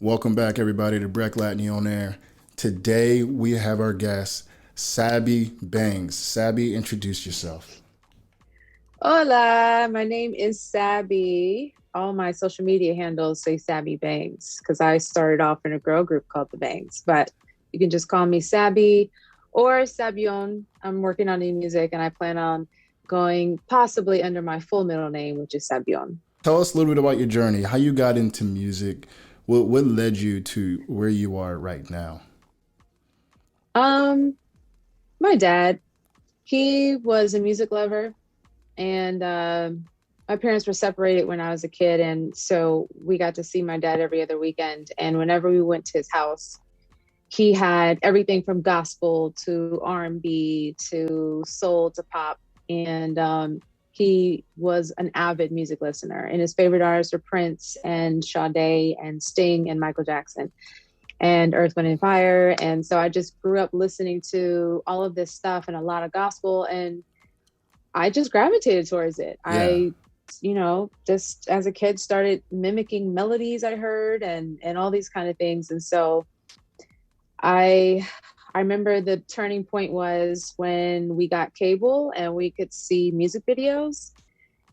Welcome back, everybody, to Breck Latney On Air. Today, we have our guest, Sabi Bangs. Sabi, introduce yourself. Hola, my name is Sabi. All my social media handles say Sabi Bangs because I started off in a girl group called the Bangs, but you can just call me Sabi or Sabion. I'm working on new music and I plan on going possibly under my full middle name, which is Sabion. Tell us a little bit about your journey, how you got into music, what led you to where you are right now? My dad, he was a music lover, and my parents were separated when I was a kid, and so we got to see my dad every other weekend. And whenever we went to his house, he had everything from gospel to R&B to soul to pop, and he was an avid music listener. And his favorite artists were Prince and Sade and Sting and Michael Jackson and Earth, Wind, and Fire. And so I just grew up listening to all of this stuff and a lot of gospel, and I just gravitated towards it. Yeah. I, just as a kid started mimicking melodies I heard and all these kind of things. And so I remember the turning point was when we got cable and we could see music videos,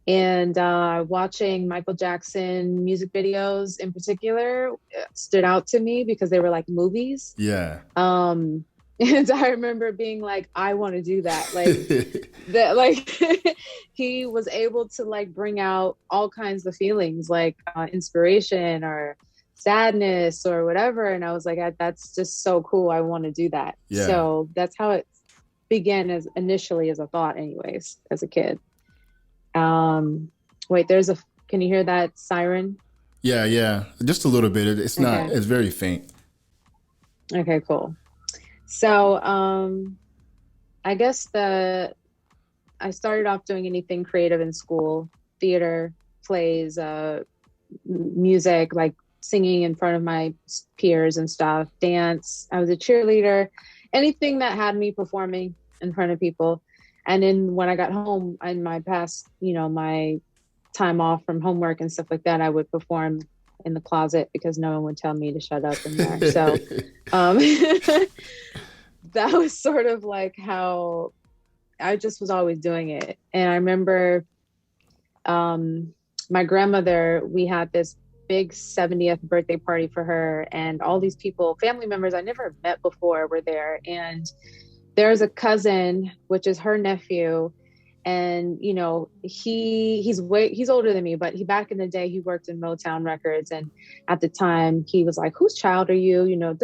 and watching Michael Jackson music videos in particular stood out to me because they were like movies. Yeah. And I remember being like, I want to do that. Like that, like he was able to like bring out all kinds of feelings, like inspiration or sadness or whatever. And I was like, that's just so cool. I want to do that. Yeah. So that's how it began as initially as a thought anyways, as a kid. Wait, can you hear that siren? Yeah. Just a little bit. It's not, Okay. it's very faint. Okay, cool. So, I guess I started off doing anything creative in school, theater, plays, music, like singing in front of my peers and stuff, dance. I was a cheerleader, anything that had me performing in front of people. And then when I got home in my past, my time off from homework and stuff like that, I would perform in the closet because no one would tell me to shut up in there. So that was sort of like how I just was always doing it. And I remember my grandmother, we had this big 70th birthday party for her, and all these people, family members I never met before, were there. And there's a cousin, which is her nephew, and he's older than me, but back in the day he worked in Motown Records, and at the time he was like, whose child are you, and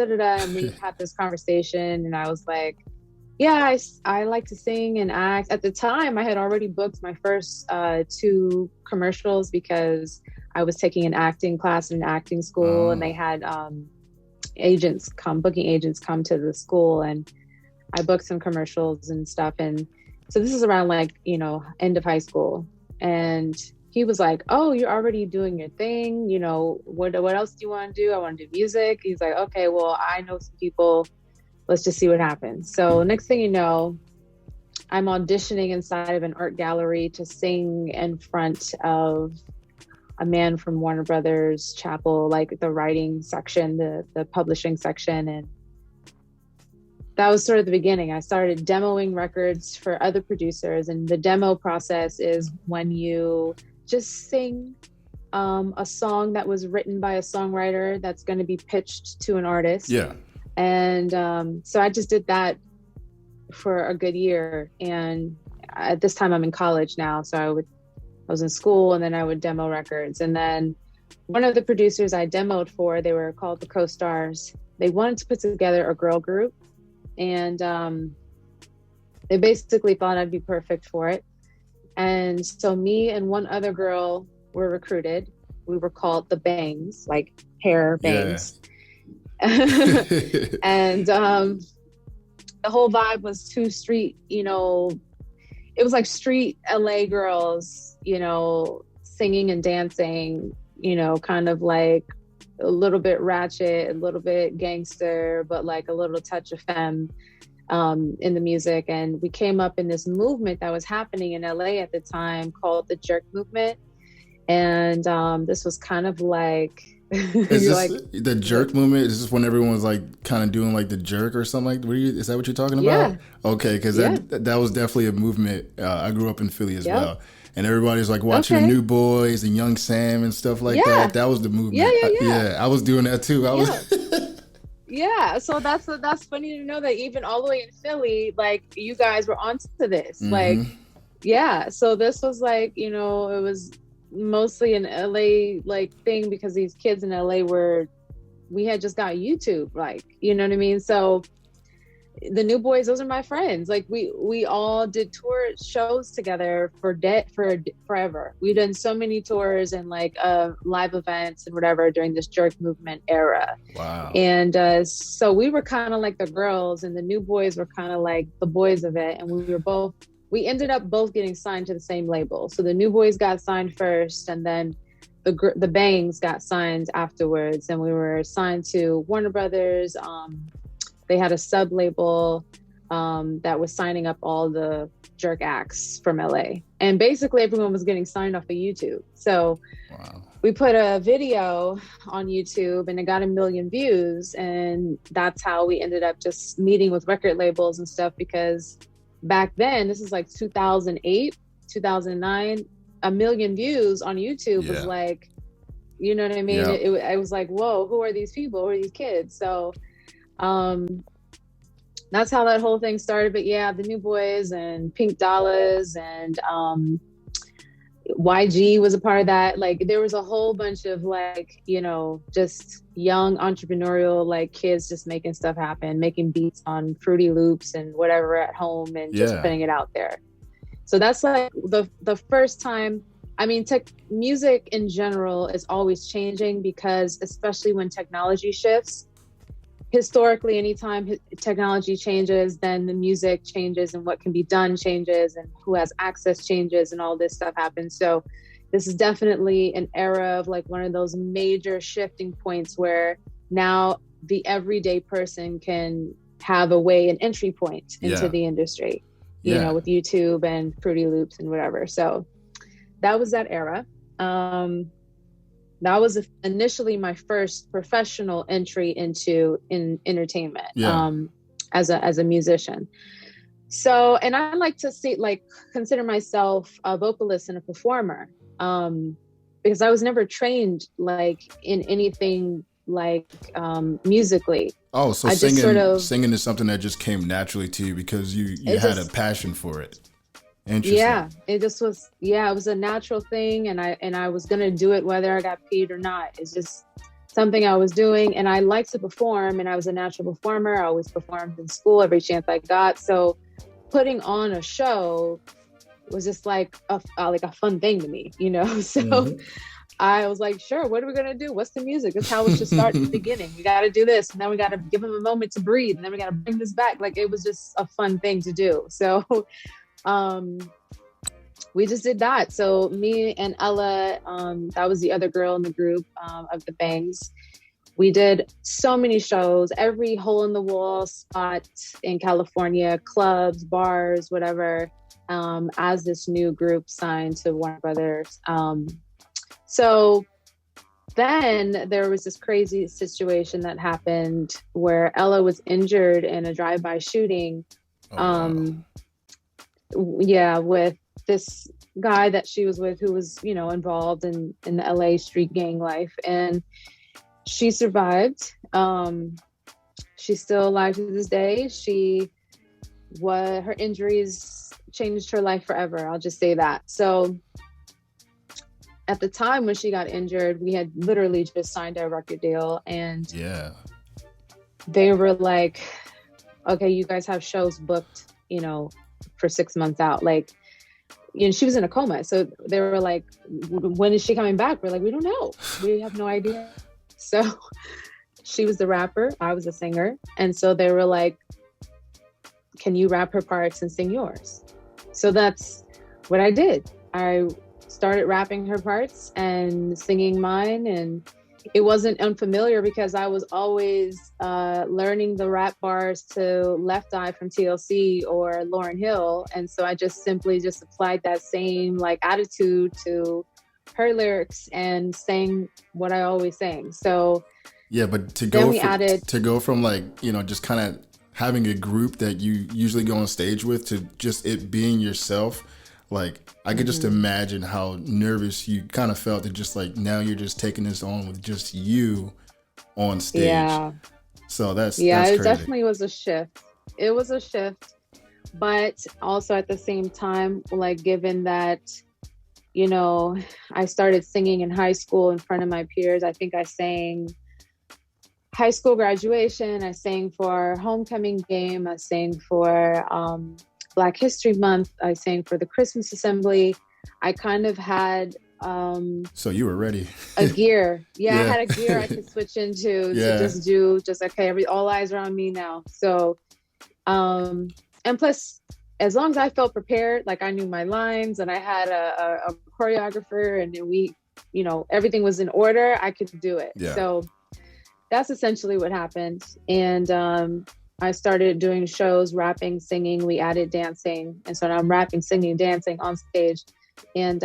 we had this conversation, and I was like, yeah, I like to sing and act. At the time I had already booked my first 2 commercials because I was taking an acting class in an acting school, and they had booking agents come to the school, and I booked some commercials and stuff. And so this is around like, end of high school. And he was like, oh, you're already doing your thing. What else do you want to do? I want to do music. He's like, okay, well, I know some people. Let's just see what happens. So next thing you know, I'm auditioning inside of an art gallery to sing in front of a man from Warner Brothers Chapel, like the writing section, the publishing section. And that was sort of the beginning. I started demoing records for other producers, and the demo process is when you just sing a song that was written by a songwriter that's going to be pitched to an artist. Yeah. And so I just did that for a good year. And at this time I'm in college now, so I was in school, and then I would demo records. And then one of the producers I demoed for, they were called the Co-Stars. They wanted to put together a girl group. And they basically thought I'd be perfect for it. And so me and one other girl were recruited. We were called the Bangs, like hair bangs. Yeah. And the whole vibe was too street, it was like street LA girls, singing and dancing, kind of like a little bit ratchet, a little bit gangster, but like a little touch of femme in the music. And we came up in this movement that was happening in LA at the time called the Jerk Movement. And this was kind of like Is You're this like, the jerk movement? Is this when everyone's like kind of doing like the jerk or something like? Is that what you're talking yeah, about? Okay, because yeah, that was definitely a movement. I grew up in Philly as yep, well, and everybody's like watching the okay, New Boys and Young Sam and stuff like that. yeah, That was the yeah, movement. yeah, yeah, Yeah, I was doing that too. I was. yeah. Yeah, so that's funny to know that even all the way in Philly, like you guys were onto this. Like, Mm-hmm. yeah, so this was like, it was mostly an LA like thing because these kids in LA we had just got YouTube, like, you know what I mean? So the New Boys, those are my friends. Like we all did tour shows together for forever. We've done so many tours and like live events and whatever during this jerk movement era. Wow. And so we were kind of like the girls, and the New Boys were kind of like the boys of it. And we ended up both getting signed to the same label. So the New Boys got signed first, and then the Bangs got signed afterwards. And we were signed to Warner Brothers. They had a sub label that was signing up all the jerk acts from LA. And basically everyone was getting signed off of YouTube. So Wow. we put a video on YouTube and it got 1 million views. And that's how we ended up just meeting with record labels and stuff, because back then, this is like 2008, 2009, 1 million views on YouTube was like, you know what I mean? Yeah. It was like, whoa, who are these people? Who are these kids? So that's how that whole thing started. But yeah, the New Boys and Pink Dollars and YG was a part of that. Like there was a whole bunch of like, just young entrepreneurial like kids just making stuff happen, making beats on Fruity Loops and whatever at home and just putting it out there. So that's like the first time. I mean, music in general is always changing, because especially when technology shifts, historically, anytime technology changes, then the music changes and what can be done changes and who has access changes and all this stuff happens. So this is definitely an era of like one of those major shifting points where now the everyday person can have an entry point into the industry, with YouTube and Fruity Loops and whatever. So that was that era. That was initially my first professional entry into entertainment as a musician. So, and I like to consider myself a vocalist and a performer, because I was never trained like in anything like musically. Oh, so singing is something that just came naturally to you because you had a passion for it. Interesting. Yeah, it just was. Yeah, it was a natural thing, and I was gonna do it whether I got paid or not. It's just something I was doing, and I like to perform, and I was a natural performer. I always performed in school every chance I got. So, putting on a show was just like a fun thing to me, So, I was like, sure. What are we gonna do? What's the music? That's how it should start in the beginning. We got to do this, and then we got to give them a moment to breathe, and then we got to bring this back. Like it was just a fun thing to do. So. We just did that. So me and Ella, that was the other girl in the group of the Bangs. We did so many shows, every hole in the wall spot in California, clubs, bars, whatever, as this new group signed to Warner Brothers. So then there was this crazy situation that happened where Ella was injured in a drive-by shooting. With this guy that she was with who was, involved in the LA street gang life. And she survived. She's still alive to this day. Her injuries changed her life forever. I'll just say that. So at the time when she got injured, we had literally just signed a record deal, and they were like, okay, you guys have shows booked, for 6 months out. Like, she was in a coma. So they were like, when is she coming back? We're like, we don't know. We have no idea. So she was the rapper. I was a singer. And so they were like, can you rap her parts and sing yours? So that's what I did. I started rapping her parts and singing mine. And it wasn't unfamiliar because I was always learning the rap bars to Left Eye from TLC or Lauryn Hill. And so I just simply applied that same like attitude to her lyrics and sang what I always sang. So yeah, but to go from like, you know, just kind of having a group that you usually go on stage with to just it being yourself, like I could just imagine how nervous you kind of felt, that just like now you're just taking this on with just you on stage. Yeah. So that's it crazy. Definitely was a shift. It was a shift, but also at the same time, like given that, you know, I started singing in high school in front of my peers. I think I sang high school graduation. I sang for homecoming game. I sang for Black History Month. I sang for the Christmas Assembly. I kind of had so you were ready. a gear. Yeah, I had a gear I could switch into to just do okay, all eyes are on me now. So and plus, as long as I felt prepared, like I knew my lines and I had a choreographer and we, you know, everything was in order, I could do it. Yeah. So that's essentially what happened. And I started doing shows, rapping, singing. We added dancing. And so now I'm rapping, singing, dancing on stage. And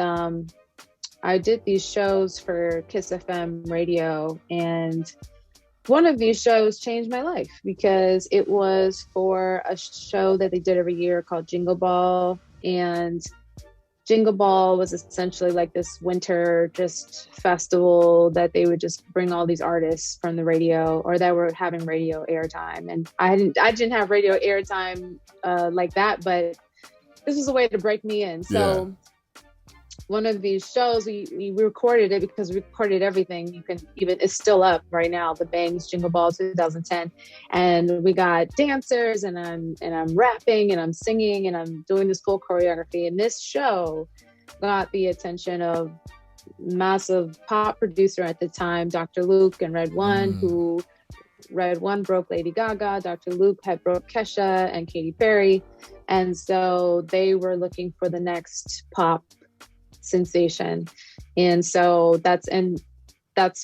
I did these shows for Kiss FM radio. And one of these shows changed my life because it was for a show that they did every year called Jingle Ball. And Jingle Ball was essentially like this winter just festival that they would just bring all these artists from the radio or that were having radio airtime. And I didn't have radio airtime like that, but this was a way to break me in. So one of these shows, we recorded it because we recorded everything. You can even, it's still up right now, the Bangs Jingle Ball 2010. And we got dancers and I'm rapping and I'm singing and I'm doing this full choreography. And this show got the attention of massive pop producer at the time, Dr. Luke and Red One, who Red One broke Lady Gaga. Dr. Luke had broke Kesha and Katy Perry. And so they were looking for the next pop sensation. And so that's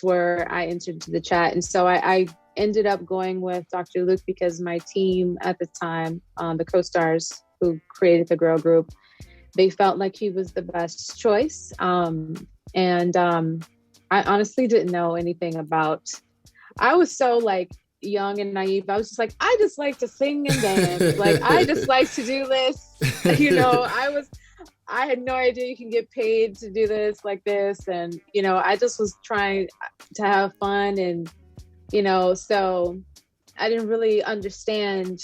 where I entered into the chat. And so I ended up going with Dr. Luke because my team at the time, the co-stars who created the girl group, they felt like he was the best choice. I honestly didn't know anything about, I was so like young and naive. I was just like, I just like to sing and dance. Like, I just like to do this. You know, I had no idea you can get paid to do this like this. And, you know, I just was trying to have fun. And, you know, so I didn't really understand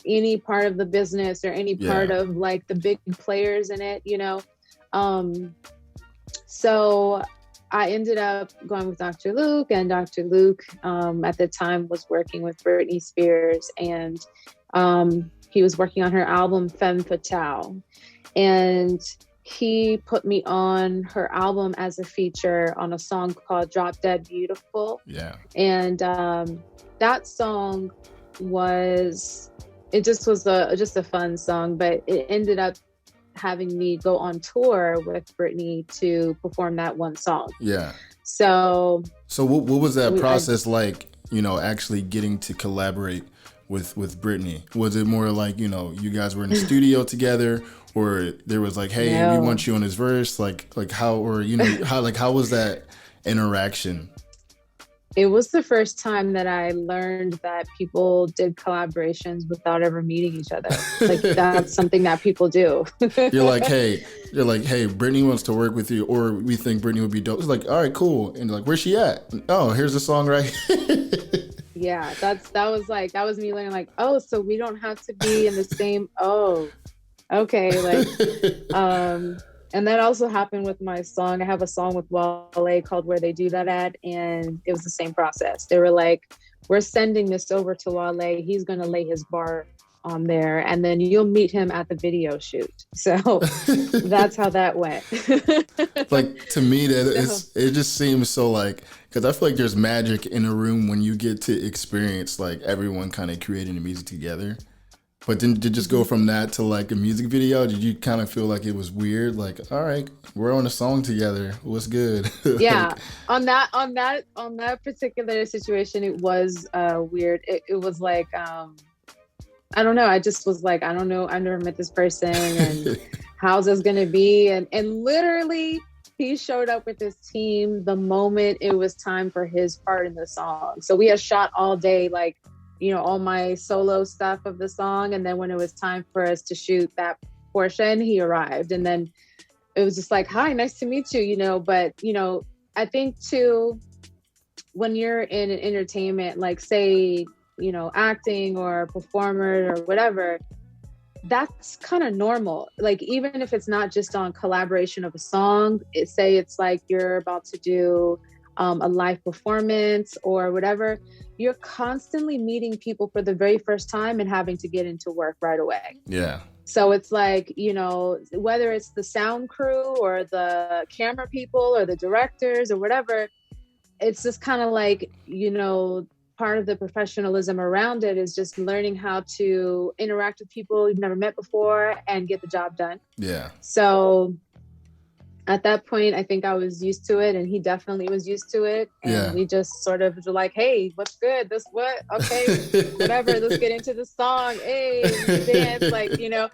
any part of the business or any part of like the big players in it, you know? So I ended up going with Dr. Luke, and Dr. Luke at the time was working with Brittney Spears, and he was working on her album Femme Fatale. And he put me on her album as a feature on a song called Drop Dead Beautiful. Yeah. And that song was just a fun song, but it ended up having me go on tour with Brittney to perform that one song. Yeah. So what was that process like, you know, actually getting to collaborate with Brittney? Was it more like, you know, you guys were in the studio together, or there was like, hey, we want you on this verse, like how, or, you know, how was that interaction? It was the first time that I learned that people did collaborations without ever meeting each other. Like, that's something that people do. You're like, hey, Brittney wants to work with you, or we think Brittney would be dope. It's like, all right, cool. And like, where's she at? Oh, here's the song right here. Yeah, that was me learning like, oh, so we don't have to be in the same, oh, okay. Like, and that also happened with my song. I have a song with Wale called Where They Do That At, and it was the same process. They were like, we're sending this over to Wale. He's going to lay his bar on there, and then you'll meet him at the video shoot. So that's how that went. Like, to me, it just seems so like, because I feel like there's magic in a room when you get to experience like everyone kind of creating the music together. But then to just go from that to like a music video, did you kind of feel like it was weird? Like, all right, we're on a song together. What's good? Yeah, on that particular situation, it was weird. It was like, I don't know. I just was like, I don't know. I've never met this person, and how's this gonna be? And literally, he showed up with his team the moment it was time for his part in the song. So we had shot all day, like, you know, all my solo stuff of the song. And then when it was time for us to shoot that portion, he arrived. And then it was just like, hi, nice to meet you, you know. But, you know, I think too, when you're in an entertainment, like say, you know, acting or performer or whatever, that's kind of normal. Like, even if it's not just on collaboration of a song, it's like you're about to do a live performance or whatever, you're constantly meeting people for the very first time and having to get into work right away. Yeah. So it's like, you know, whether it's the sound crew or the camera people or the directors or whatever, it's just kind of like, you know, part of the professionalism around it is just learning how to interact with people you've never met before and get the job done. Yeah. So at that point, I think I was used to it, and he definitely was used to it. And we just sort of were like, hey, what's good? This what? Okay, whatever. Let's get into the song. Hey, dance, like, you know.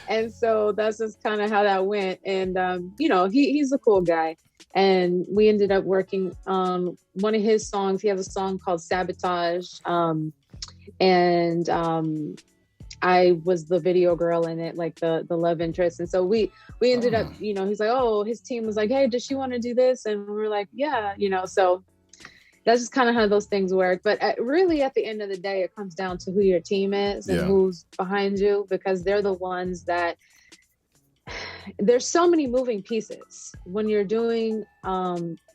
And so that's just kind of how that went. And, you know, he's a cool guy. And we ended up working on one of his songs. He has a song called Sabotage. I was the video girl in it, like the love interest. And so we ended up, you know, he's like, oh, his team was like, hey, does she want to do this? And we were like, yeah, you know, so that's just kind of how those things work. But really, at the end of the day, it comes down to who your team is and who's behind you, because they're the ones that, there's so many moving pieces when you're doing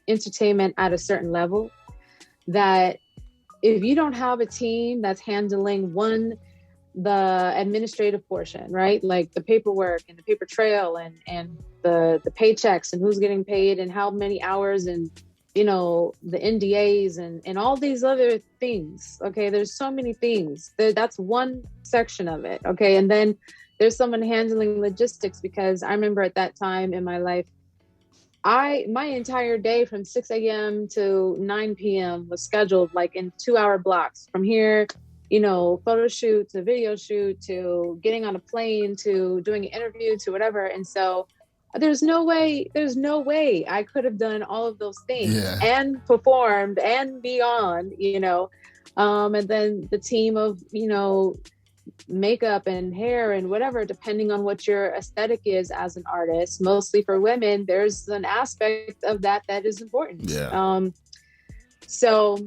entertainment at a certain level, that if you don't have a team that's handling the administrative portion, right? Like the paperwork and the paper trail and the paychecks and who's getting paid and how many hours and, you know, the NDAs and all these other things. Okay. There's so many things. That's one section of it. Okay. And then there's someone handling logistics, because I remember at that time in my life, my entire day from 6 a.m. to 9 p.m. was scheduled like in 2-hour blocks, from here, you know, photo shoot to video shoot to getting on a plane to doing an interview to whatever. And so there's no way I could have done all of those things and performed and beyond, you know. And then the team of, you know, makeup and hair and whatever, depending on what your aesthetic is as an artist. Mostly for women, there's an aspect of that is important. So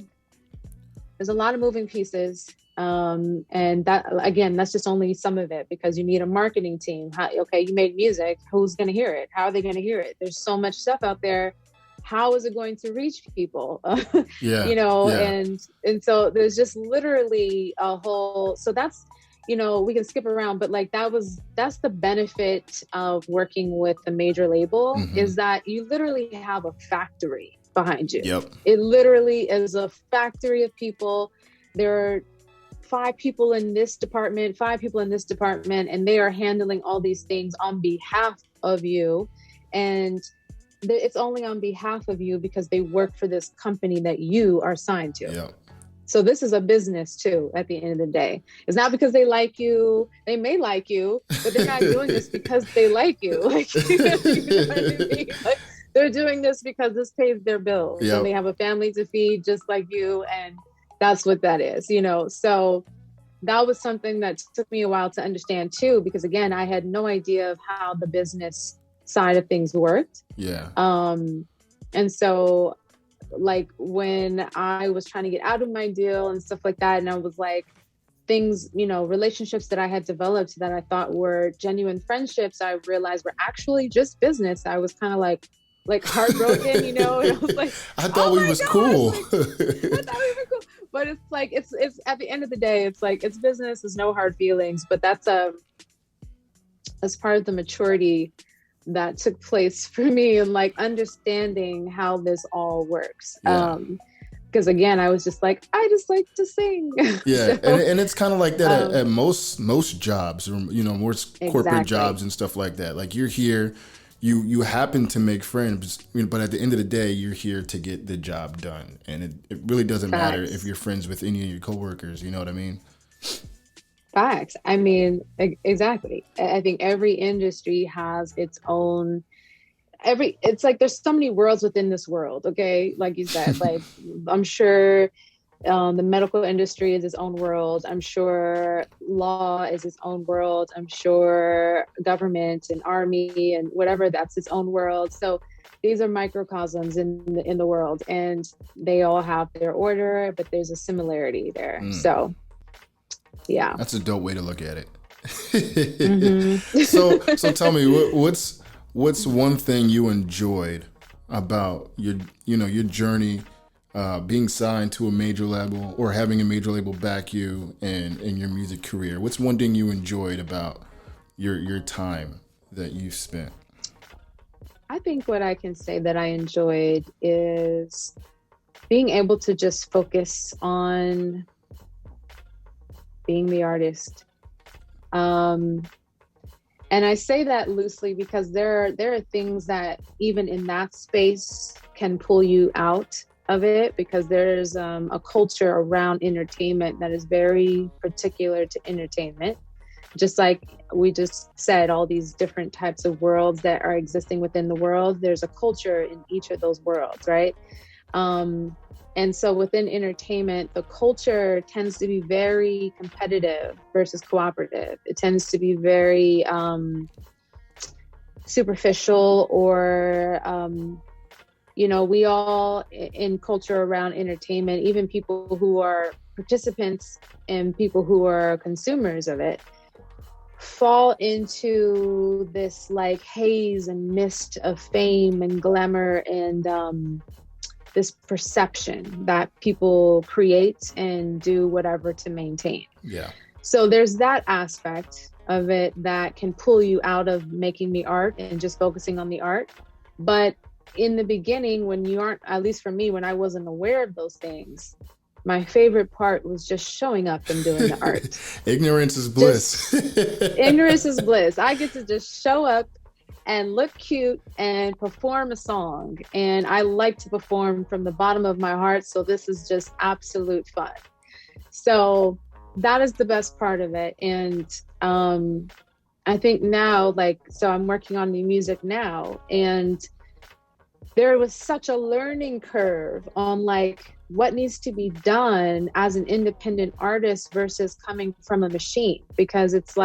there's a lot of moving pieces. And that, again, that's just only some of it, because you need a marketing team. You made music, who's going to hear it? How are they going to hear it? There's so much stuff out there. How is it going to reach people? You know, and so there's just literally a whole, so that's, you know, we can skip around, but like that's the benefit of working with a major label, is that you literally have a factory behind you. It literally is a factory of people. There are 5 people in this department, 5 people in this department, and they are handling all these things on behalf of you. And it's only on behalf of you because they work for this company that you are signed to. So this is a business too, at the end of the day. It's not because they like you. They may like you, but they're not doing this because they like you. Like, you know what I mean? Like, they're doing this because this pays their bills. And they have a family to feed just like you. And that's what that is, you know? So that was something that took me a while to understand too, because again, I had no idea of how the business side of things worked. And so like when I was trying to get out of my deal and stuff like that, and I was like, things, you know, relationships that I had developed that I thought were genuine friendships, I realized were actually just business. I was kind of like heartbroken, you know, and I was like, I thought we was cool. I thought we were cool. But it's like, it's at the end of the day, it's like, it's business, there's no hard feelings, but that's as part of the maturity that took place for me, and like understanding how this all works. Because again, I was just like, I just like to sing. So, and it's kind of like that at most jobs, or, you know, most corporate jobs and stuff like that. Like, you're here, you happen to make friends, but at the end of the day, you're here to get the job done, and it really doesn't matter if you're friends with any of your coworkers. You know what I mean? Facts. I mean, exactly. I think every industry has its own it's like there's so many worlds within this world. Okay. Like you said, like I'm sure the medical industry is its own world. I'm sure law is its own world. I'm sure government and army and whatever, that's its own world. So these are microcosms in the world, and they all have their order, but there's a similarity there. So yeah, that's a dope way to look at it. Mm-hmm. So tell me, what's one thing you enjoyed about your journey, being signed to a major label or having a major label back you in your music career? What's one thing you enjoyed about your time that you spent? I think what I can say that I enjoyed is being able to just focus on being the artist. And I say that loosely because there are things that even in that space can pull you out of it, because there's a culture around entertainment that is very particular to entertainment. Just like we just said, all these different types of worlds that are existing within the world, there's a culture in each of those worlds, right? And so within entertainment, the culture tends to be very competitive versus cooperative. It tends to be very superficial, or, we all in culture around entertainment, even people who are participants and people who are consumers of it, fall into this like haze and mist of fame and glamour and this perception that people create and do whatever to maintain. Yeah. So there's that aspect of it that can pull you out of making the art and just focusing on the art. But in the beginning, when you aren't, at least for me, when I wasn't aware of those things, my favorite part was just showing up and doing the art. Ignorance is bliss. Ignorance is bliss. I get to just show up and look cute and perform a song. And I like to perform from the bottom of my heart. So this is just absolute fun. So that is the best part of it. And I think now, so I'm working on new music now, and there was such a learning curve on what needs to be done as an independent artist versus coming from a machine, because it's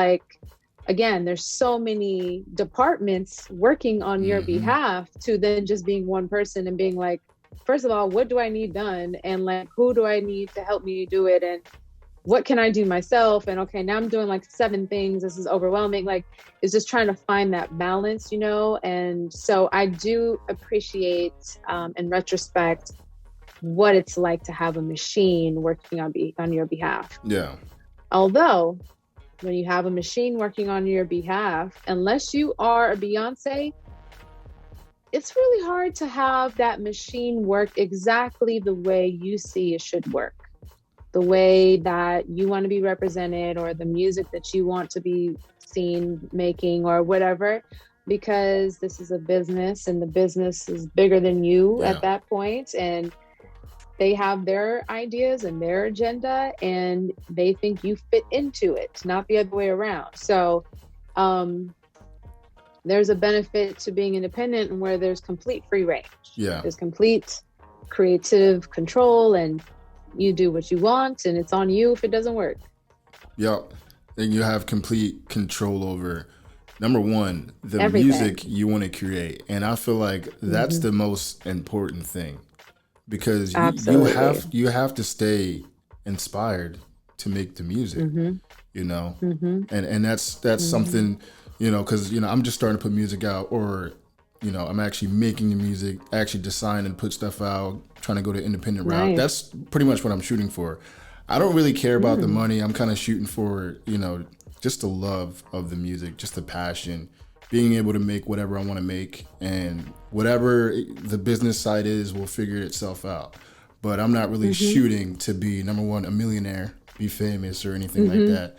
again, there's so many departments working on your behalf to then just being one person and being first of all, what do I need done? And who do I need to help me do it? And what can I do myself? And okay, now I'm doing 7 things. This is overwhelming. It's just trying to find that balance, And so I do appreciate, in retrospect, what it's like to have a machine working on your behalf. Yeah. Although, when you have a machine working on your behalf, unless you are a Beyonce, it's really hard to have that machine work exactly the way you see it should work, the way that you want to be represented, or the music that you want to be seen making, or whatever, because this is a business and the business is bigger than you at that point. And they have their ideas and their agenda, and they think you fit into it, not the other way around. So there's a benefit to being independent, and where there's complete free range. Yeah. There's complete creative control, and you do what you want, and it's on you if it doesn't work. Yep. And you have complete control over, number one, the Everything. music you want to create. And I feel like that's the most important thing. Because you have to stay inspired to make the music, and that's something, because I'm just starting to put music out, or I'm actually making the music, actually design and put stuff out, trying to go the independent route. Nice. That's pretty much what I'm shooting for. I don't really care about the money. I'm kind of shooting for just the love of the music, just the passion, being able to make whatever I want to make, and whatever the business side is will figure itself out. But I'm not really shooting to be, number one, a millionaire, be famous, or anything like that.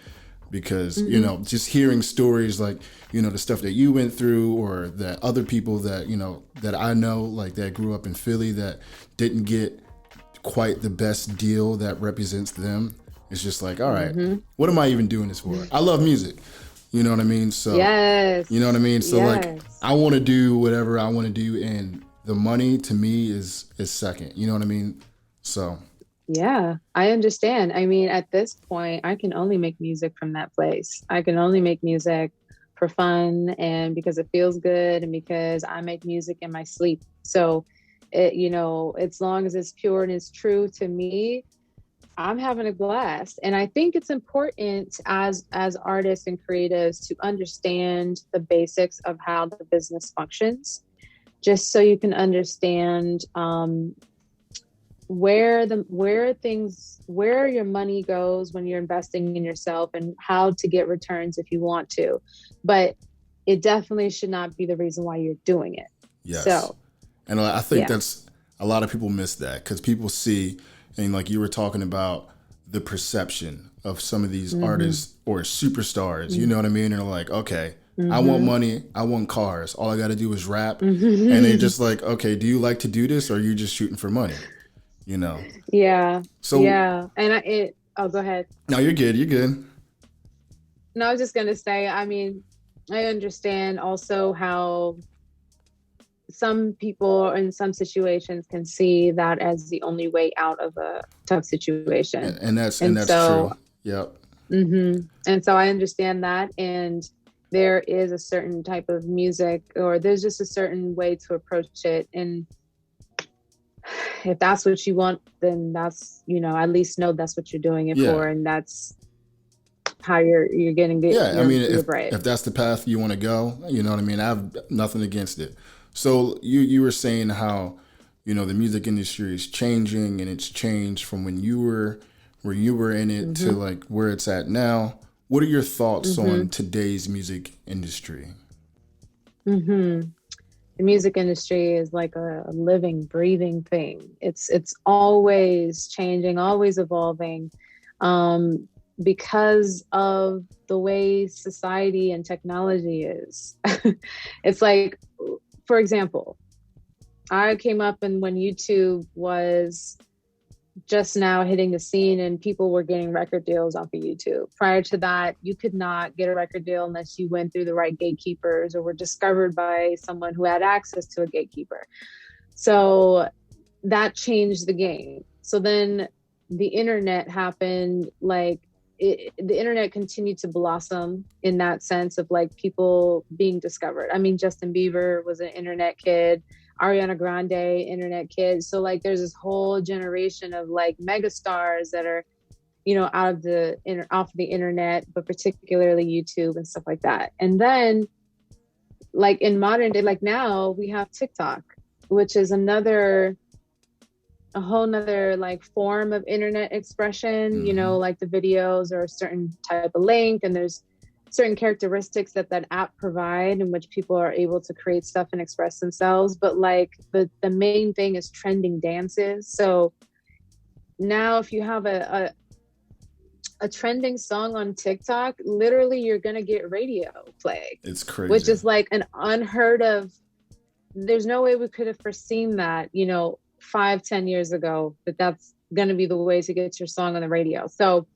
Because, just hearing stories the stuff that you went through, or that other people that, that I know, that grew up in Philly that didn't get quite the best deal that represents them. It's just all right, what am I even doing this for? I love music. You know what I mean? So, yes, you know what I mean? So like, yes. I want to do whatever I want to do, and the money to me is second. You know what I mean? So, Yeah, I understand. I mean, at this point, I can only make music from that place. I can only make music for fun and because it feels good and because I make music in my sleep. So, as long as it's pure and it's true to me, I'm having a blast. And I think it's important as artists and creatives to understand the basics of how the business functions, just so you can understand where your money goes when you're investing in yourself and how to get returns if you want to. But it definitely should not be the reason why you're doing it. yes. So, and I think yeah. that's a lot of people miss that because people see, and like you were talking about the perception of some of these artists or superstars, you know what I mean? They're like, okay, I want money, I want cars. All I got to do is rap. And they just like, okay, do you like to do this or are you just shooting for money? You know? Yeah. So, yeah. And go ahead. No, you're good. You're good. No, I was just going to say, I mean, I understand also how some people in some situations can see that as the only way out of a tough situation. And that's so, true. Yep. And so I understand that. And there is a certain type of music, or there's just a certain way to approach it. And if that's what you want, then that's, at least know that's what you're doing it for. And that's how you're getting it. Yeah. I mean, if that's the path you want to go, you know what I mean? I have nothing against it. So you were saying how, the music industry is changing and it's changed from when you were in it to like where it's at now. What are your thoughts on today's music industry? The music industry is like a living, breathing thing. It's always changing, always evolving, because of the way society and technology is. It's like, for example, I came up and when YouTube was just now hitting the scene and people were getting record deals off of YouTube. Prior to that, you could not get a record deal unless you went through the right gatekeepers or were discovered by someone who had access to a gatekeeper. So that changed the game. So then the internet happened, the internet continued to blossom in that sense of like people being discovered. I mean, Justin Bieber was an internet kid. Ariana Grande, internet kids. So like there's this whole generation of like mega stars that are, off of the internet, but particularly YouTube and stuff like that. And then like in modern day, like now we have TikTok, which is a whole nother like form of internet expression, like the videos or a certain type of link, and there's certain characteristics that app provide in which people are able to create stuff and express themselves. But like the main thing is trending dances. So now if you have a trending song on TikTok, literally you're going to get radio play. It's crazy. Which is like an unheard of, there's no way we could have foreseen that, 5-10 years ago, that's going to be the way to get your song on the radio. So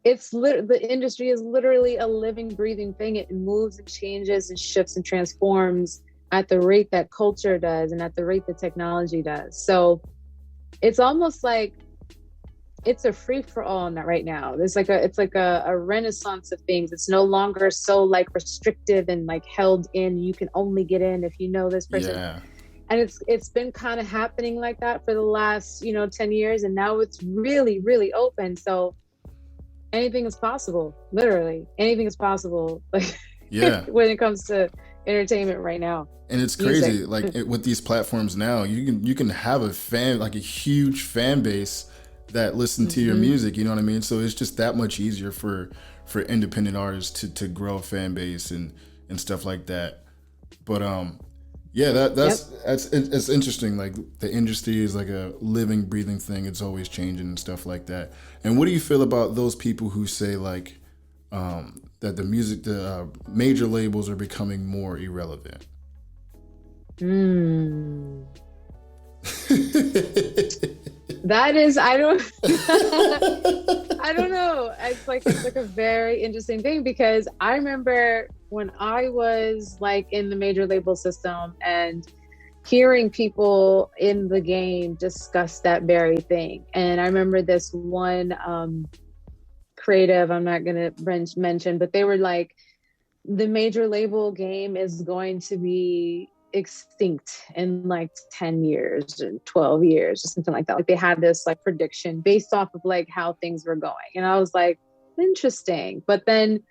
the industry is literally a living, breathing thing. It moves and changes and shifts and transforms at the rate that culture does and at the rate that technology does. So it's almost like it's a free for all on that right now. It's like a renaissance of things. It's no longer so like restrictive and like held in. You can only get in if you know this person. Yeah. And it's been kind of happening like that for the last 10 years, and now it's really, really open. So anything is possible. Literally, anything is possible. Like, when it comes to entertainment right now. And it's crazy, like with these platforms now, you can have a huge fan base that listen to your music. You know what I mean? So it's just that much easier for independent artists to grow a fan base and stuff like that. But it's interesting. Like the industry is like a living, breathing thing. It's always changing and stuff like that. And what do you feel about those people who say like that the major labels are becoming more irrelevant? That is, I don't, I don't know. It's like a very interesting thing, because I remember when I was like in the major label system and hearing people in the game discuss that very thing. And I remember this one creative, I'm not going to mention, but they were like, the major label game is going to be extinct in like 10 years and 12 years or something like that. Like they had this like prediction based off of like how things were going. And I was like, interesting. But then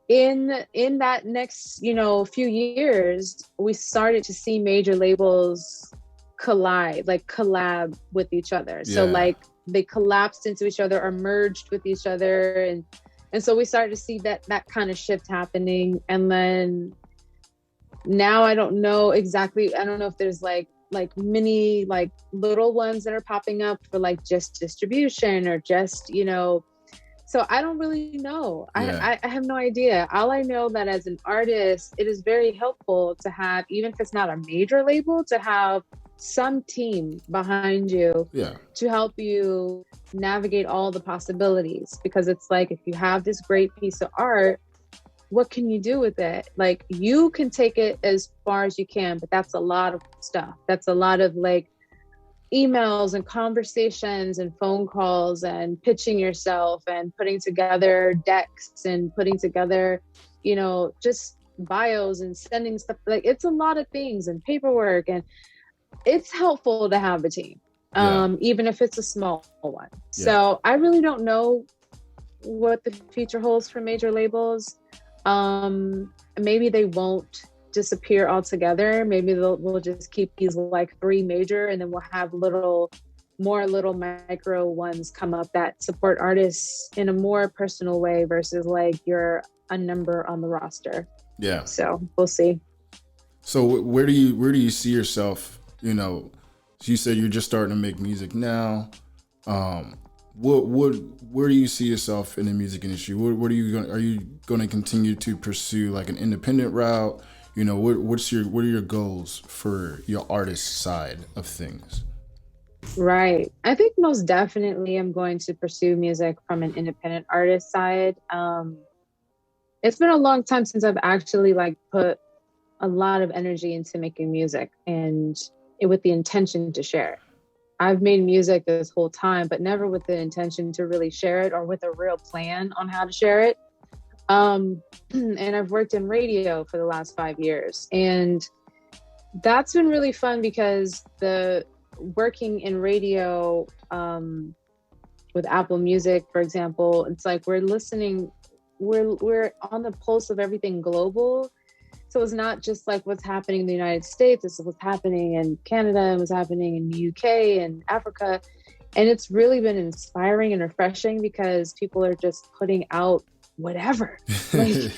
in that next, few years, we started to see major labels collab with each other. Yeah. So like they collapsed into each other or merged with each other. And so we started to see that kind of shift happening. And then now I don't know exactly. I don't know if there's like many like little ones that are popping up for like just distribution or just, so I don't really know. Yeah. I have no idea. All I know that as an artist, it is very helpful to have, even if it's not a major label, to have some team behind you to help you navigate all the possibilities. Because it's like, if you have this great piece of art, what can you do with it? Like, you can take it as far as you can, but that's a lot of stuff. That's a lot of like emails and conversations and phone calls and pitching yourself and putting together decks and putting together, just bios and sending stuff. Like, it's a lot of things and paperwork, and it's helpful to have a team, even if it's a small one. Yeah. So I really don't know what the future holds for major labels. Maybe they won't disappear altogether. Maybe we'll just keep these like 3 major, and then we'll have little micro ones come up that support artists in a more personal way versus like you're a number on the roster. Yeah. So we'll see. So where do you see yourself? So you said you're just starting to make music now. Where do you see yourself in the music industry? Are you going to continue to pursue like an independent route? What are your goals for your artist side of things? Right. I think most definitely I'm going to pursue music from an independent artist side. It's been a long time since I've actually like put a lot of energy into making music and with the intention to share it. I've made music this whole time, but never with the intention to really share it or with a real plan on how to share it. And I've worked in radio for the last 5 years, and that's been really fun because the working in radio with Apple Music, for example, it's like we're on the pulse of everything global. So it's not just like what's happening in the United States, it's what's happening in Canada and what's happening in the UK and Africa. And it's really been inspiring and refreshing because people are just putting out whatever. Like,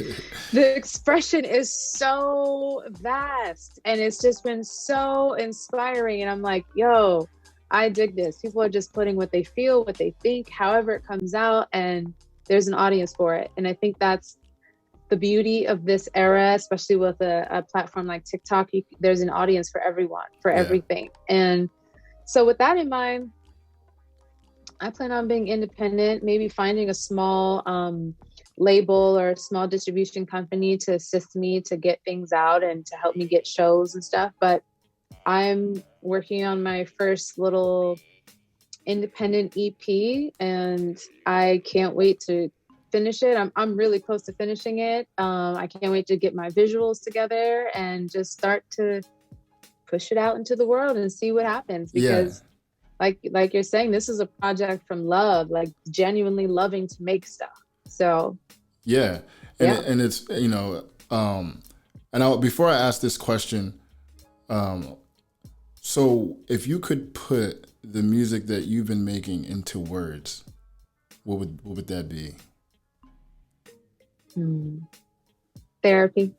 the expression is so vast and it's just been so inspiring. And I'm like, yo, I dig this. People are just putting what they feel, what they think, however it comes out, and there's an audience for it. And I think that's the beauty of this era, especially with a platform like TikTok. There's an audience for everyone, for everything. And so with that in mind, I plan on being independent, maybe finding a small label or a small distribution company to assist me to get things out and to help me get shows and stuff. But I'm working on my first little independent EP, and I can't wait to finish it. I'm really close to finishing it. I can't wait to get my visuals together and just start to push it out into the world and see what happens. Because like you're saying, this is a project from love, like genuinely loving to make stuff. So and it's and before I ask this question, so if you could put the music that you've been making into words, what would that be? Therapy.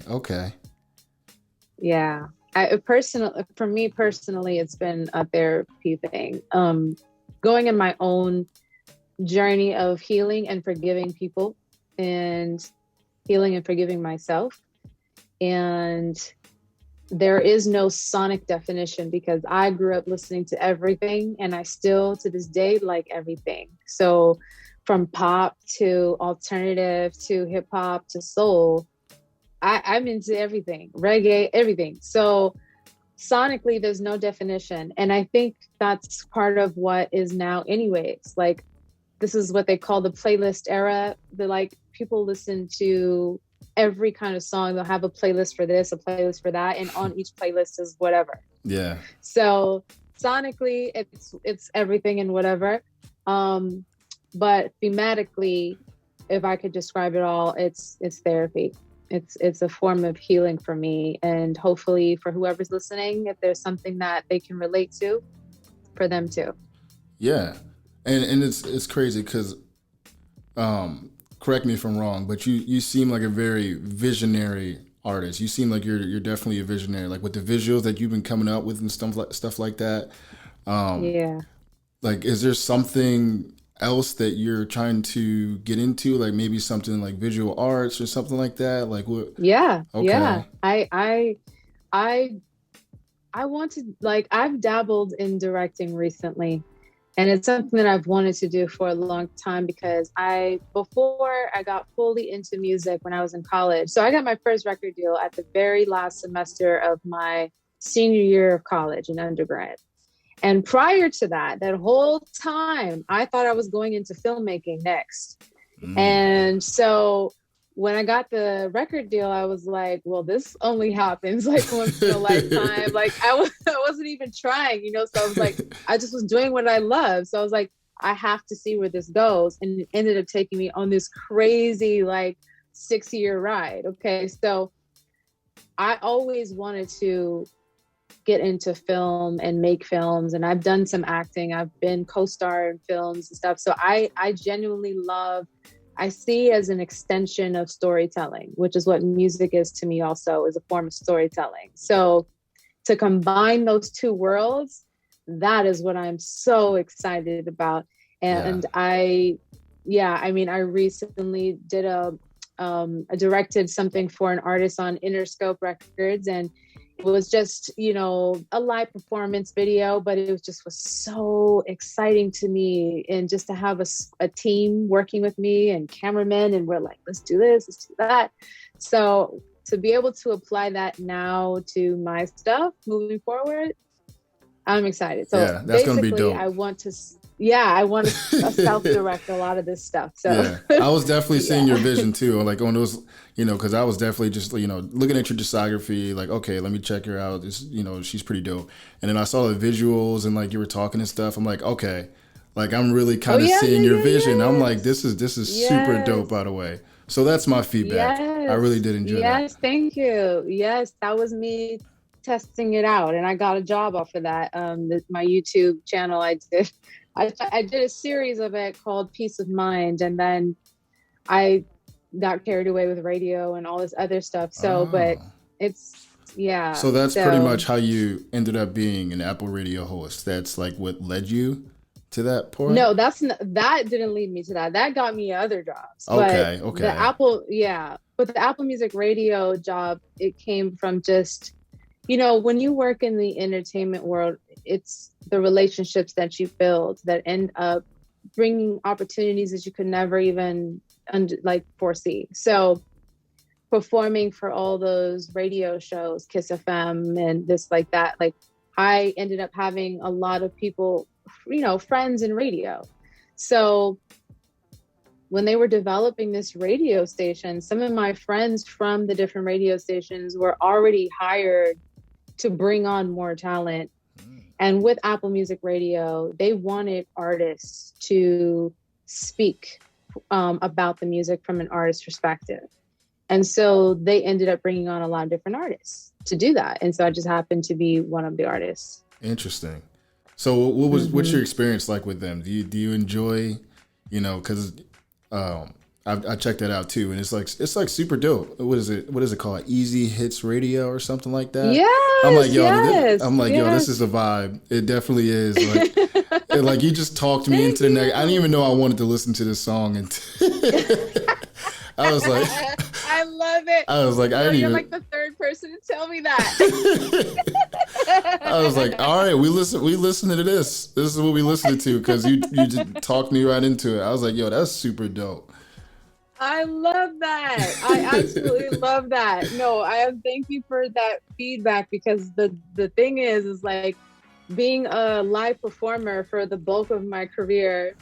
Okay. Yeah. For me personally, it's been a therapy thing. Going in my own journey of healing and forgiving people, and healing and forgiving myself, and there is no sonic definition because I grew up listening to everything and I still to this day like everything. So from pop to alternative to hip hop to soul, I'm into everything, reggae, everything. So sonically, there's no definition. And I think that's part of what is now anyways. Like, this is what they call the playlist era. The like people listen to every kind of song. They'll have a playlist for this, a playlist for that. And on each playlist is whatever. Yeah. So sonically, it's everything and whatever. But thematically, if I could describe it all, it's therapy. It's a form of healing for me, and hopefully for whoever's listening, if there's something that they can relate to, for them too. Yeah, and it's crazy because, correct me if I'm wrong, but you seem like a very visionary artist. You seem like you're definitely a visionary, like with the visuals that you've been coming up with and stuff like that. Yeah. Like, is there something else that you're trying to get into, like maybe something like visual arts or something like that? Like what? Yeah. Okay. Yeah. I want to, like, I've dabbled in directing recently, and it's something that I've wanted to do for a long time because before I got fully into music when I was in college. So I got my first record deal at the very last semester of my senior year of college in undergrad. And prior to that whole time, I thought I was going into filmmaking next. And so when I got the record deal, I was like, well, this only happens like once in a lifetime. Like I wasn't even trying, So I was like, I just was doing what I love. So I was like, I have to see where this goes. And it ended up taking me on this crazy, like 6-year ride. Okay. So I always wanted to get into film and make films, and I've done some acting. I've been co-star in films and stuff. So I genuinely I see as an extension of storytelling, which is what music is to me also, is a form of storytelling. So to combine those two worlds, that is what I'm so excited about. And I recently did I directed something for an artist on Interscope Records, and it was just, a live performance video, but it was so exciting to me. And just to have a team working with me and cameramen, and we're like, let's do this, let's do that. So to be able to apply that now to my stuff moving forward, I'm excited. So yeah, that's going to be dope. I want to self-direct a lot of this stuff. So yeah, I was definitely seeing your vision too. Like on those, because I was definitely just, looking at your discography, like, okay, let me check her out. This, she's pretty dope. And then I saw the visuals and like you were talking and stuff. I'm like, okay, like I'm really kind of seeing your vision. I'm like, this is super dope, by the way. So that's my feedback. Yes. I really did enjoy that. Yes, thank you. Yes, that was me testing it out, and I got a job off of that. My YouTube channel, I did a series of it called Peace of Mind, and then I got carried away with radio and all this other stuff. So, but it's, yeah. So that's pretty much how you ended up being an Apple Radio host. That's like what led you to that point? No, that didn't lead me to that. That got me other jobs. Okay. But the Apple Music Radio job, it came from just, when you work in the entertainment world, it's the relationships that you build that end up bringing opportunities that you could never even foresee. So performing for all those radio shows, Kiss FM and this like that, like I ended up having a lot of people, friends in radio. So when they were developing this radio station, some of my friends from the different radio stations were already hired to bring on more talent. And with Apple Music Radio, they wanted artists to speak about the music from an artist's perspective. And so they ended up bringing on a lot of different artists to do that. And so I just happened to be one of the artists. Interesting. So what's your experience like with them? Do you enjoy, because I checked that out too, and it's like super dope. What is it called? Easy Hits Radio or something like that? Yeah. I'm like, yo, this is a vibe. It definitely is. Like, you just talked me into the next. I didn't even know I wanted to listen to this song, and I was like, I love it. I was like, you're like the third person person to tell me that. I was like, all right, we listen to this. This is what we listened to because you just talked me right into it. I was like, yo, that's super dope. I love that. I absolutely love that. No, thank you for that feedback, because the thing is like, being a live performer for the bulk of my career,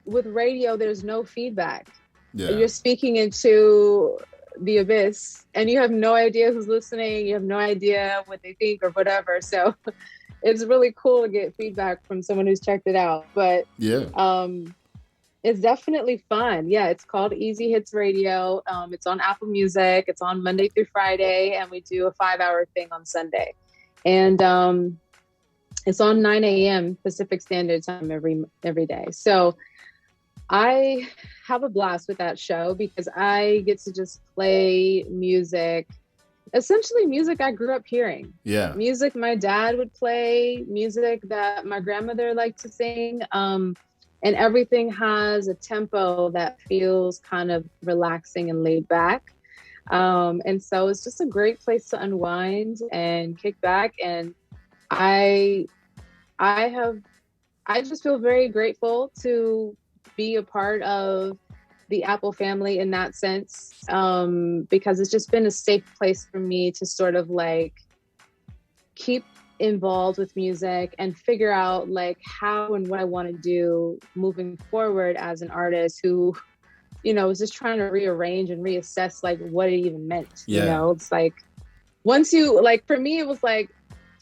with radio, there's no feedback. Yeah. You're speaking into the abyss and you have no idea who's listening. You have no idea what they think or whatever. So it's really cool to get feedback from someone who's checked it out. But yeah, it's definitely fun. Yeah, it's called Easy Hits Radio. It's on Apple Music. It's on Monday through Friday, and we do a 5-hour thing on Sunday. And it's on 9 a.m. Pacific Standard Time every day. So I have a blast with that show because I get to just play music, essentially music I grew up hearing. Yeah. Music my dad would play, music that my grandmother liked to sing. And everything has a tempo that feels kind of relaxing and laid back. And so it's just a great place to unwind and kick back. And I just feel very grateful to be a part of the Apple family in that sense, because it's just been a safe place for me to sort of like keep involved with music and figure out like how and what I want to do moving forward as an artist who, you know, was just trying to rearrange and reassess like what it even meant. Yeah. You know, it's like once you like, for me, it was like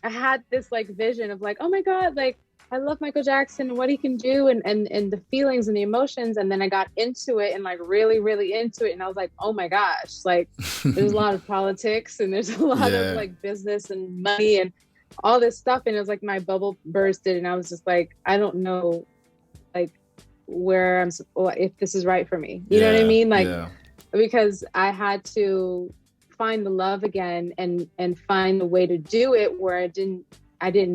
I had this like vision of like, oh my God, like I love Michael Jackson and what he can do and the feelings and the emotions. And then I got into it and like really, really into it. And I was like, oh my gosh, like there's a lot of politics and there's a lot of like business and money and all this stuff. And it was like my bubble bursted and I was just like, I don't know like where if this is right for me. You know what I mean? Like, because I had to find the love again and find a way to do it where I didn't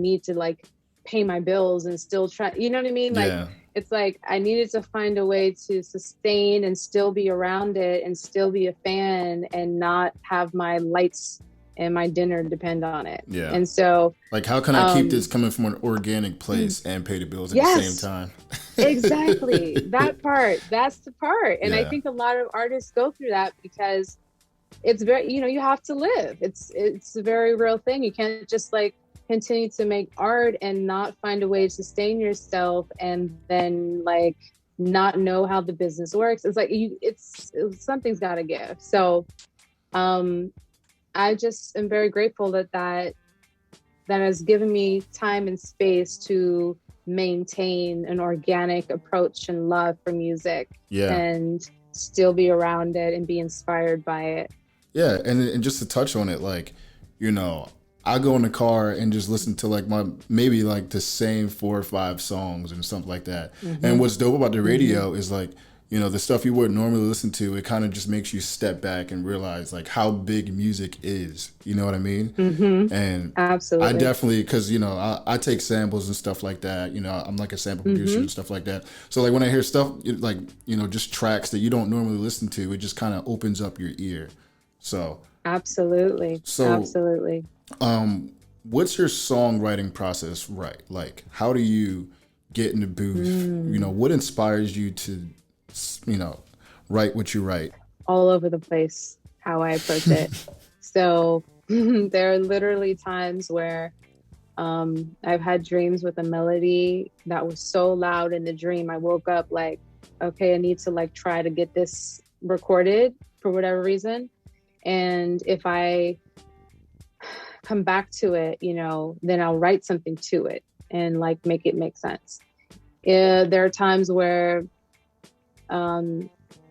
need to like pay my bills and still try, you know what I mean? Like, it's like, I needed to find a way to sustain and still be around it and still be a fan and not have my lights and my dinner depend on it. Yeah. And so like, how can I keep this coming from an organic place and pay the bills at the same time? Exactly. That's the part. And I think a lot of artists go through that because it's very, you know, you have to live. It's a very real thing. You can't just like continue to make art and not find a way to sustain yourself and then like not know how the business works. It's like something's got to give. So I just am very grateful that has given me time and space to maintain an organic approach and love for music and still be around it and be inspired by it. Yeah. And just to touch on it, like, you know, I go in the car and just listen to like maybe like the same 4 or 5 songs and something like that. Mm-hmm. And what's dope about the radio is like, you know, the stuff you wouldn't normally listen to, it kind of just makes you step back and realize like how big music is. You know what I mean? Mm-hmm. And absolutely, I definitely, because, you know, I take samples and stuff like that. You know, I'm like a sample producer and stuff like that. So like when I hear stuff like, you know, just tracks that you don't normally listen to, it just kind of opens up your ear. So absolutely. What's your songwriting process like? How do you get in the booth? You know, what inspires you to, you know, write what you write? All over the place, how I approach it. So there are literally times where I've had dreams with a melody that was so loud in the dream. I woke up like, okay, I need to like try to get this recorded for whatever reason. And if I come back to it, you know, then I'll write something to it and like make it make sense. There are times where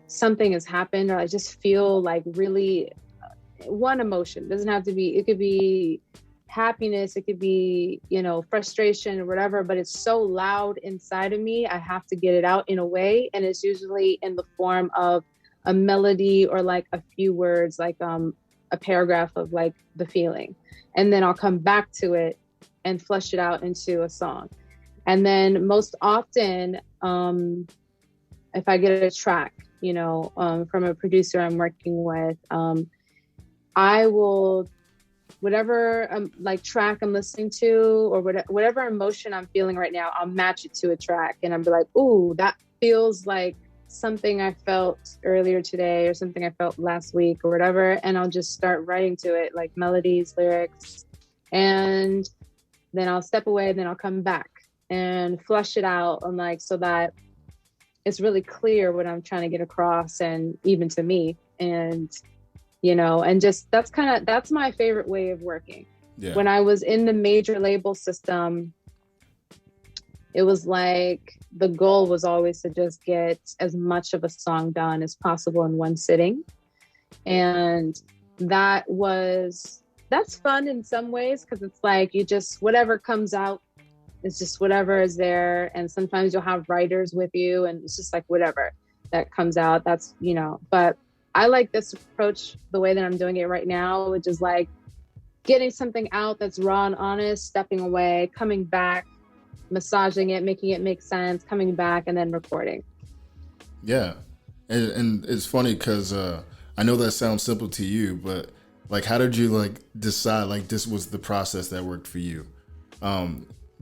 something has happened or I just feel like really one emotion. It doesn't have to be, it could be happiness, it could be, you know, frustration or whatever, but it's so loud inside of me, I have to get it out in a way. And it's usually in the form of a melody or like a few words, like a paragraph of like the feeling. And then I'll come back to it and flesh it out into a song. And then most often, if I get a track, you know, from a producer I'm working with, I will, whatever like track I'm listening to, or whatever emotion I'm feeling right now, I'll match it to a track, and I'm like, ooh, that feels like something I felt earlier today, or something I felt last week, or whatever, and I'll just start writing to it, like melodies, lyrics, and then I'll step away, then I'll come back and flush it out, and like, so that it's really clear what I'm trying to get across, and even to me, and and just that's my favorite way of working. Yeah. When I was in the major label system, it was like the goal was always to just get as much of a song done as possible in one sitting. And that's fun in some ways, because it's like you just, whatever comes out, it's just whatever is there. And sometimes you'll have writers with you, and it's just like whatever that comes out, that's, but I like this approach, the way that I'm doing it right now, which is like getting something out that's raw and honest, stepping away, coming back, massaging it, making it make sense, coming back, and then recording. Yeah. And it's funny because I know that sounds simple to you, but like, how did you like decide like this was the process that worked for you?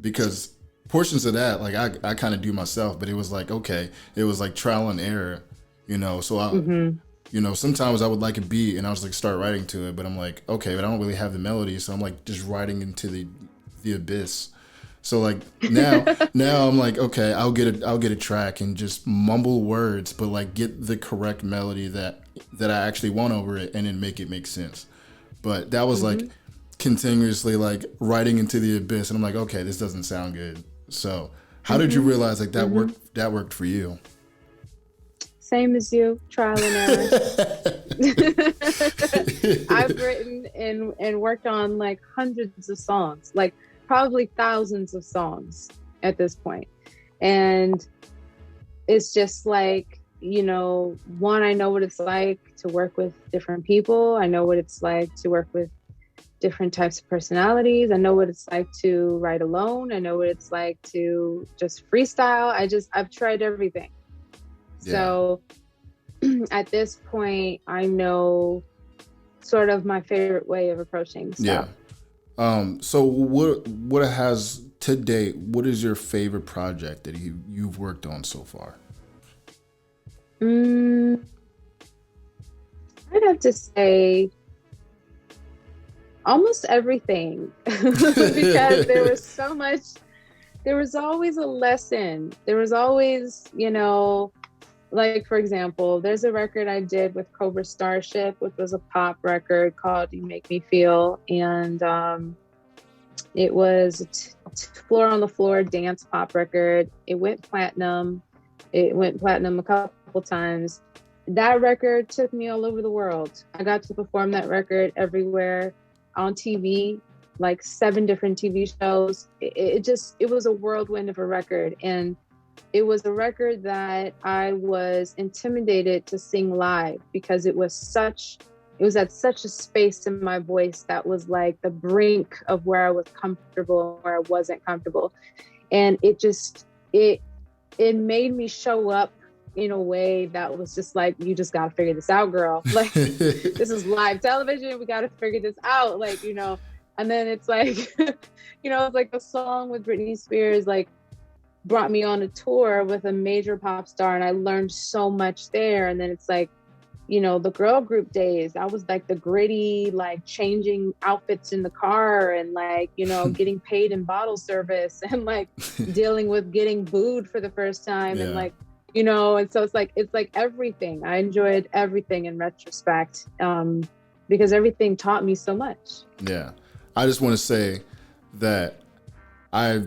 Because portions of that, like I kind of do myself, but it was like, okay, it was like trial and error, so I, sometimes I would like a beat and I was like, start writing to it, but I'm like, okay, but I don't really have the melody. So I'm like just writing into the abyss. So like now I'm like, okay, I'll get a track and just mumble words, but like get the correct melody that I actually want over it, and then make it make sense. But that was like continuously like writing into the abyss, and I'm like, okay, this doesn't sound good. So how did you realize like that worked for you? Same as you, trial and error. I've written and worked on like hundreds of songs, like probably thousands of songs at this point. And it's just like, one, I know what it's like to work with different people. I know what it's like to work with different types of personalities. I know what it's like to write alone. I know what it's like to just freestyle. I've tried everything. Yeah. So at this point, I know sort of my favorite way of approaching stuff. Yeah. So what has to date, what is your favorite project that you've worked on so far? I'd have to say almost everything, because there was so much, there was always a lesson. There was always, like, for example, there's a record I did with Cobra Starship, which was a pop record called You Make Me Feel. And it was a floor on the floor dance pop record. It went platinum. It went platinum a couple times. That record took me all over the world. I got to perform that record everywhere on TV, like 7 different TV shows. It was a whirlwind of a record. And it was a record that I was intimidated to sing live, because it was at such a space in my voice that was like the brink of where I was comfortable and where I wasn't comfortable. And it made me show up in a way that was just like, you just got to figure this out, girl. Like, this is live television. We got to figure this out. Like, and then it's like, it's like a song with Brittney Spears, like, brought me on a tour with a major pop star, and I learned so much there. And then it's like, the girl group days, I was like the gritty, like changing outfits in the car, and like, getting paid in bottle service, and like dealing with getting booed for the first time. Yeah. And like, and so it's like everything. I enjoyed everything in retrospect, because everything taught me so much. Yeah. I just want to say that I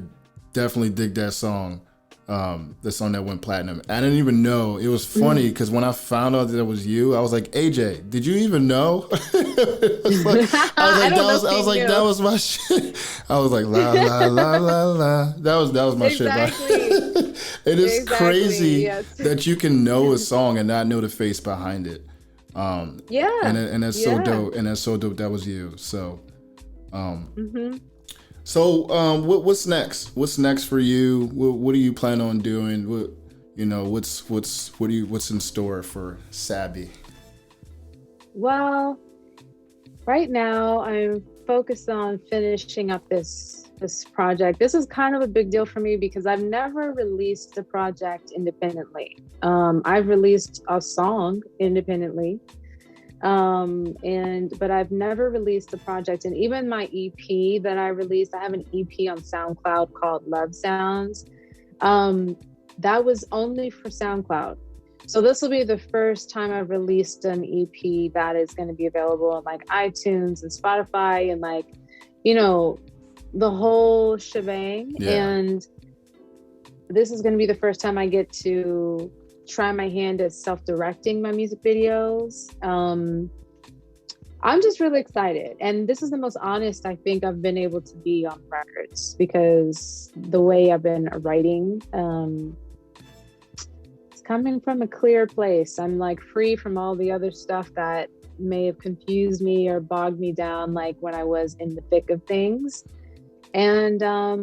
definitely dig that song, the song that went platinum. I didn't even know. It was funny because when I found out that it was you, I was like, AJ, did you even know? I was like, that was my shit. I was like, la la la la la. That was my shit. It is crazy that you can know a song and not know the face behind it. Yeah. And that's so dope. And that's so dope. That was you. So, So, what's next? What's next for you? What do you plan on doing? What's in store for Sabi? Well, Right now, I'm focused on finishing up this project. This is kind of a big deal for me because I've never released a project independently. I've released a song independently, but I've never released a project. And even my EP that I released, I have an EP on SoundCloud called Love Sounds. That was only for SoundCloud. So this will be the first time I've released an EP that is going to be available on like iTunes and Spotify and like, you know, the whole shebang. Yeah. And this is going to be the first time I get to try my hand at self-directing my music videos. I'm just really excited. And this is the most honest I think I've been able to be on records, because the way I've been writing, it's coming from a clear place. I'm like free from all the other stuff that may have confused me or bogged me down, like when I was in the thick of things. And I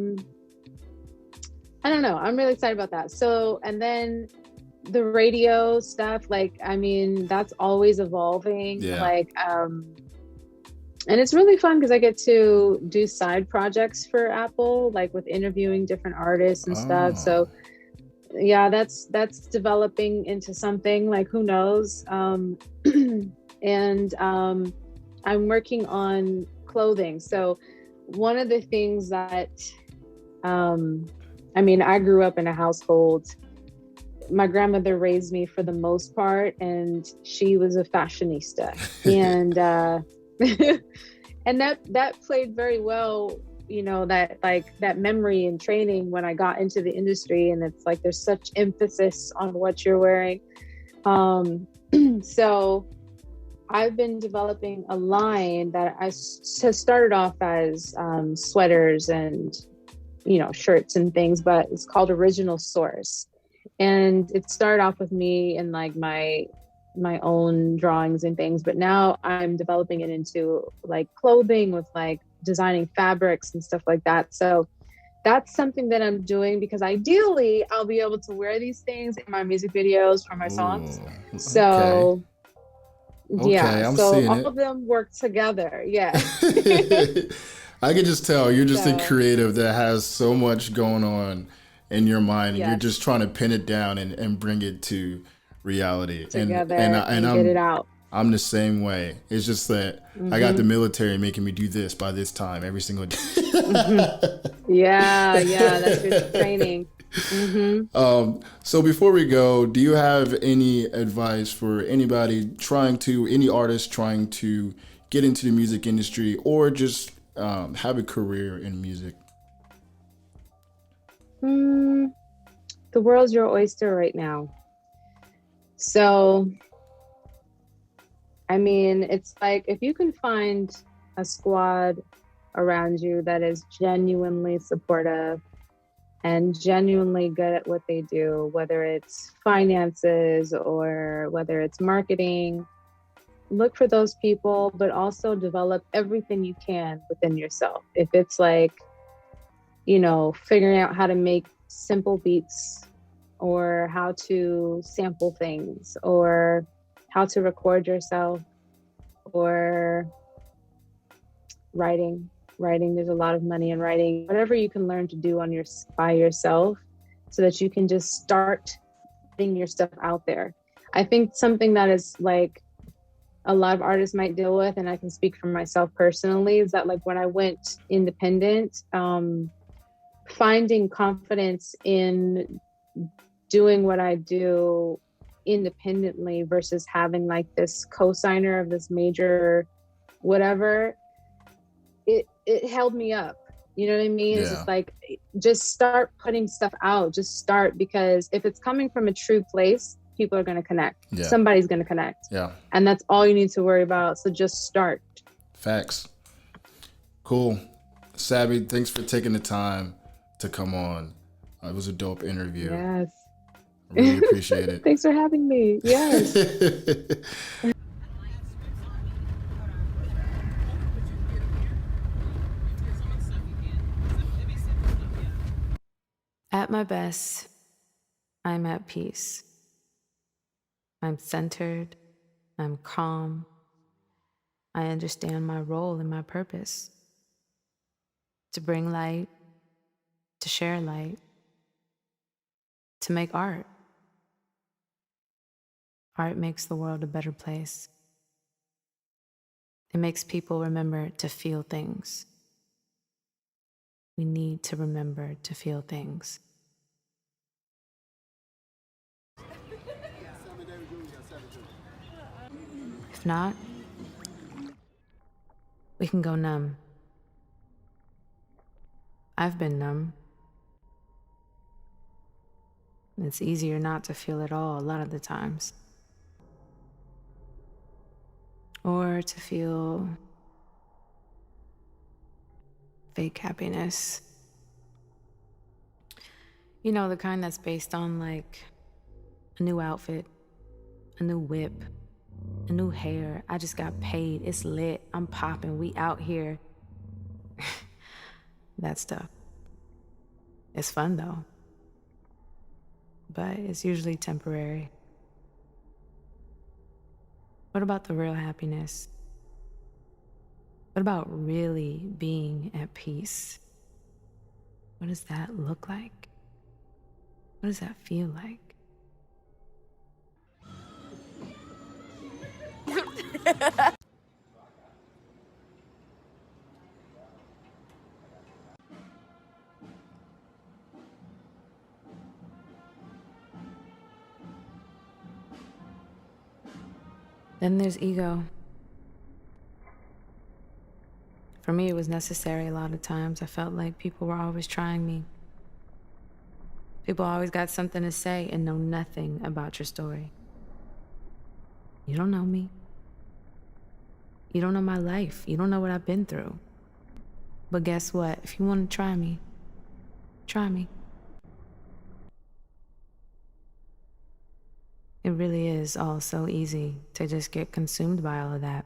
don't know, I'm really excited about that. So, and then the radio stuff, like, I mean, that's always evolving. Yeah. Like, and it's really fun because I get to do side projects for Apple, like with interviewing different artists and stuff. So yeah, that's developing into something, like, who knows? And I'm working on clothing. So one of the things that, I mean, I grew up in a household. My grandmother raised me for the most part, and she was a fashionista. And and that played very well, you know, that like that memory and training when I got into the industry. And it's like there's such emphasis on what you're wearing. So I've been developing a line that has started off as sweaters and, you know, shirts and things, but it's called Original Source. And it started off with me and like my own drawings and things, but now I'm developing it into like clothing with like designing fabrics and stuff like that. So that's something that I'm doing because ideally I'll be able to wear these things in my music videos for my songs. Ooh, so yeah, I'm so seeing all it. of them work together. Yeah. I can just tell you're just a creative that has so much going on in your mind, and you're just trying to pin it down and bring it to reality Together and get it out. I'm the same way. It's just that I got the military making me do this by this time every single day. Yeah, that's your training. So before we go, do you have any advice for any artist trying to get into the music industry or just have a career in music? The world's your oyster right now. So, I mean, it's like if you can find a squad around you that is genuinely supportive and genuinely good at what they do, whether it's finances or whether it's marketing, look for those people, but also develop everything you can within yourself. If it's like, you know, figuring out how to make simple beats or how to sample things or how to record yourself or writing. There's a lot of money in writing. Whatever you can learn to do by yourself so that you can just start getting your stuff out there. I think something that is like a lot of artists might deal with, and I can speak for myself personally, is that like when I went independent, finding confidence in doing what I do independently versus having like this co-signer of this major whatever, it held me up. You know what I mean? It's just like, just start putting stuff out. Just start, because if it's coming from a true place, people are going to connect. Somebody's going to connect. And that's all you need to worry about. So just start. Facts. Cool. Sabi, thanks for taking the time to come on. It was a dope interview. Yes. I really appreciate it. Thanks for having me. Yes. At my best, I'm at peace. I'm centered, I'm calm, I understand my role and my purpose. To bring light, to share light, to make art. Art makes the world a better place. It makes people remember to feel things. We need to remember to feel things. If not, we can go numb. I've been numb. It's easier not to feel at all a lot of the times. Or to feel fake happiness. You know, the kind that's based on like a new outfit, a new whip, a new hair. I just got paid. It's lit. I'm popping. We out here. That stuff. It's fun though. But it's usually temporary. What about the real happiness? What about really being at peace? What does that look like? What does that feel like? Then there's ego. For me, it was necessary a lot of times. I felt like people were always trying me. People always got something to say and know nothing about your story. You don't know me. You don't know my life. You don't know what I've been through. But guess what? If you want to try me, try me. It really is all so easy to just get consumed by all of that.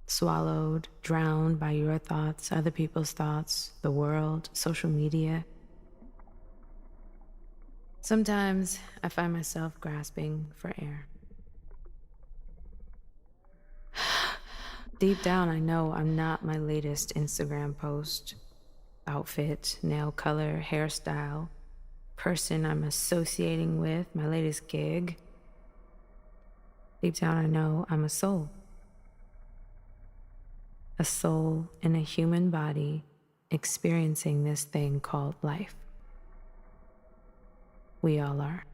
Swallowed, drowned by your thoughts, other people's thoughts, the world, social media. Sometimes I find myself grasping for air. Deep down, I know I'm not my latest Instagram post, outfit, nail color, hairstyle, person I'm associating with, my latest gig. Deep down, I know I'm a soul. A soul in a human body experiencing this thing called life. We all are.